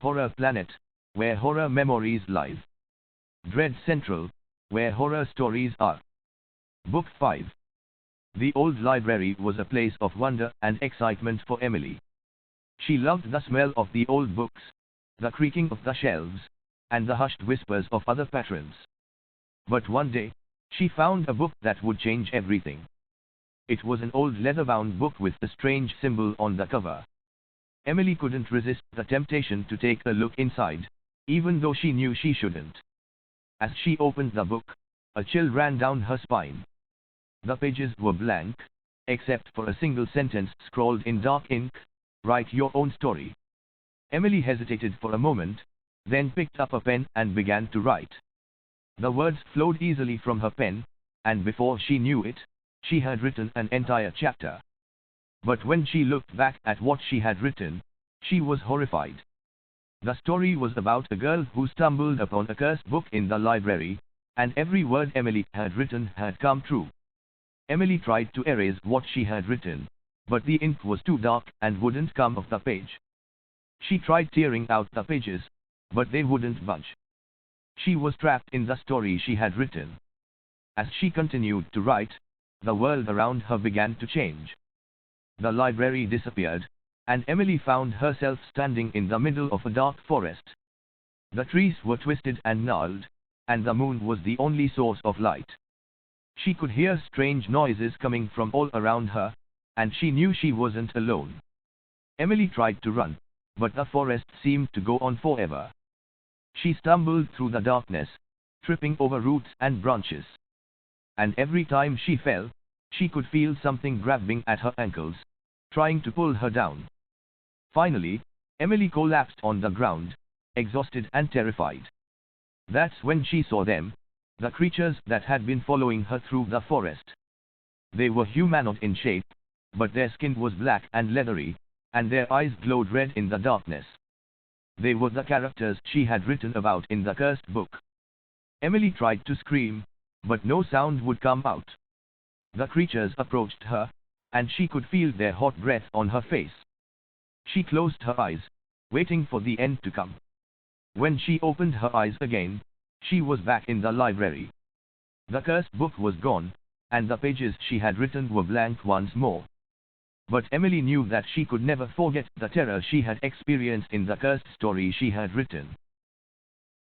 Horror Planet, where horror memories live. Dread Central, where horror stories are. Book 5. The old library was a place of wonder and excitement for Emily. She loved the smell of the old books, the creaking of the shelves, and the hushed whispers of other patrons. But one day, she found a book that would change everything. It was an old leather-bound book with a strange symbol on the cover. Emily couldn't resist the temptation to take a look inside, even though she knew she shouldn't. As she opened the book, a chill ran down her spine. The pages were blank, except for a single sentence scrawled in dark ink, "Write your own story." Emily hesitated for a moment, then picked up a pen and began to write. The words flowed easily from her pen, and before she knew it, she had written an entire chapter. But when she looked back at what she had written, she was horrified. The story was about a girl who stumbled upon a cursed book in the library, and every word Emily had written had come true. Emily tried to erase what she had written, but the ink was too dark and wouldn't come off the page. She tried tearing out the pages, but they wouldn't budge. She was trapped in the story she had written. As she continued to write, the world around her began to change. The library disappeared, and Emily found herself standing in the middle of a dark forest. The trees were twisted and gnarled, and the moon was the only source of light. She could hear strange noises coming from all around her, and she knew she wasn't alone. Emily tried to run, but the forest seemed to go on forever. She stumbled through the darkness, tripping over roots and branches. And every time she fell, she could feel something grabbing at her ankles, trying to pull her down. Finally, Emily collapsed on the ground, exhausted and terrified. That's when she saw them, the creatures that had been following her through the forest. They were humanoid in shape, but their skin was black and leathery, and their eyes glowed red in the darkness. They were the characters she had written about in the cursed book. Emily tried to scream, but no sound would come out. The creatures approached her, and she could feel their hot breath on her face. She closed her eyes, waiting for the end to come. When she opened her eyes again, she was back in the library. The cursed book was gone, and the pages she had written were blank once more. But Emily knew that she could never forget the terror she had experienced in the cursed story she had written.